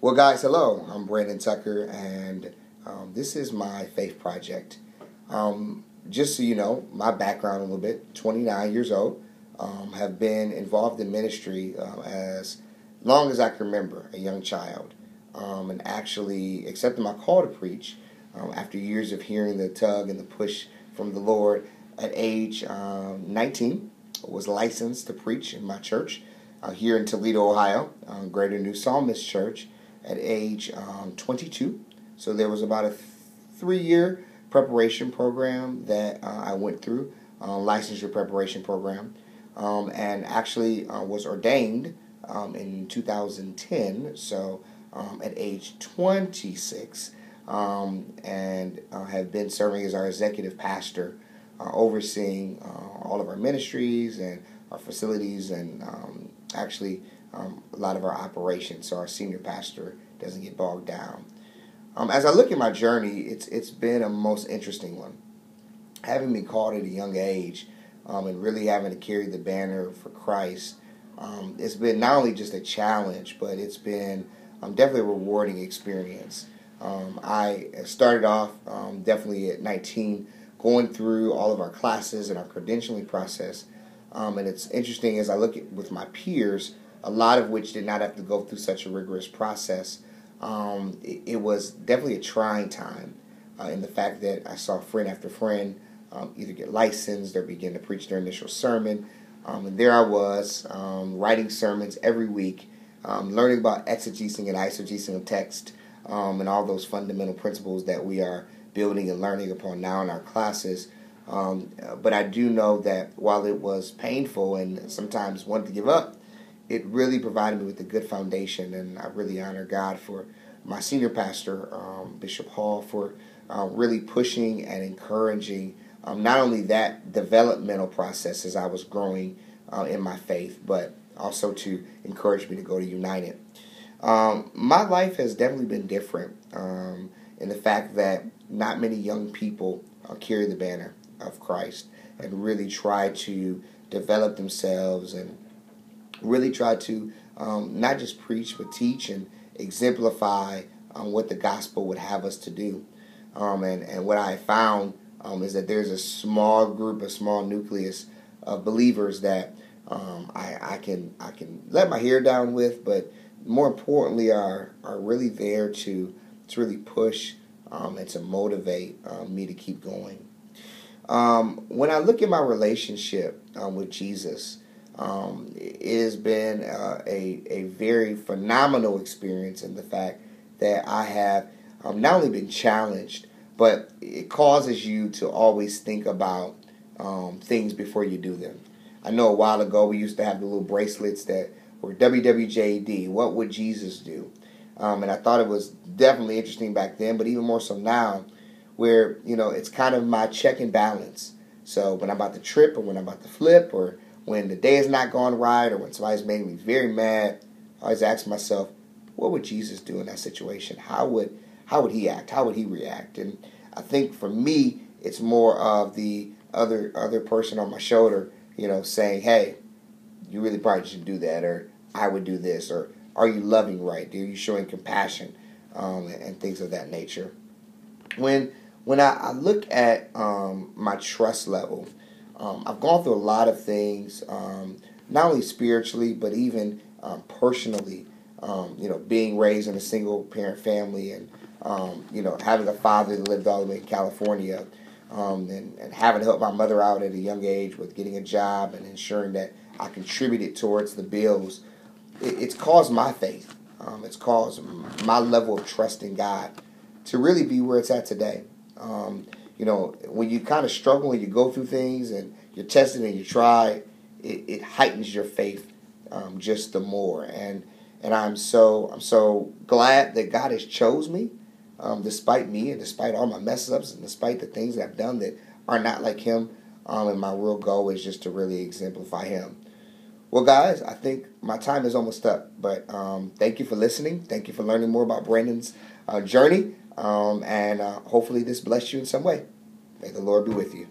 Well, guys, hello. I'm Brandon Tucker, and this is my faith project. Just so you know, my background a little bit, 29 years old, have been involved in ministry as long as I can remember, a young child, and actually accepted my call to preach after years of hearing the tug and the push from the Lord. At age 19, I was licensed to preach in my church here in Toledo, Ohio, Greater New Psalmist Church. At age 22. So there was about a 3-year preparation program that I went through, licensure preparation program, and actually was ordained in 2010, so at age 26, and have been serving as our executive pastor, overseeing all of our ministries and our facilities and actually a lot of our operations, so our senior pastor doesn't get bogged down. As I look at my journey, it's been a most interesting one. Having been called at a young age and really having to carry the banner for Christ, it's been not only just a challenge, but it's been definitely a rewarding experience. I started off definitely at 19, going through all of our classes and our credentialing process, and it's interesting as I look at with my peers, a lot of which did not have to go through such a rigorous process. It was definitely a trying time in the fact that I saw friend after friend either get licensed or begin to preach their initial sermon. And there I was writing sermons every week, learning about exegesing and eisegesing of text and all those fundamental principles that we are building and learning upon now in our classes. But I do know that while it was painful and sometimes wanted to give up, it really provided me with a good foundation, and I really honor God for my senior pastor, Bishop Hall, for really pushing and encouraging not only that developmental process as I was growing in my faith, but also to encourage me to go to United. My life has definitely been different in the fact that not many young people carry the banner of Christ and really try to develop themselves and really try to not just preach but teach and exemplify what the gospel would have us to do. And what I found is that there's a small group, a small nucleus of believers that I can let my hair down with, but more importantly are really there to really push and to motivate me to keep going. When I look at my relationship with Jesus, it has been a very phenomenal experience in the fact that I have not only been challenged, but it causes you to always think about things before you do them. I know a while ago we used to have the little bracelets that were WWJD, what would Jesus do? And I thought it was definitely interesting back then, but even more so now, where, it's kind of my check and balance. So when I'm about to trip or when I'm about to flip or when the day is not going right or when somebody's making me very mad, I always ask myself, what would Jesus do in that situation? How would he act? How would he react? And I think for me, it's more of the other person on my shoulder, saying, hey, you really probably shouldn't do that, or I would do this, or are you loving right? Are you showing compassion and things of that nature? When I look at my trust level, I've gone through a lot of things, not only spiritually, but even personally, being raised in a single-parent family and, having a father that lived all the way in California and having to help my mother out at a young age with getting a job and ensuring that I contributed towards the bills. It's caused my faith. It's caused my level of trust in God to really be where it's at today. When you kind of struggle, when you go through things and you're tested and you try, it heightens your faith just the more. And I'm so glad that God has chose me, despite me and despite all my mess ups and despite the things that I've done that are not like Him. And my real goal is just to really exemplify Him. Well, guys, I think my time is almost up, but thank you for listening. Thank you for learning more about Brandon's journey, and hopefully this blessed you in some way. May the Lord be with you.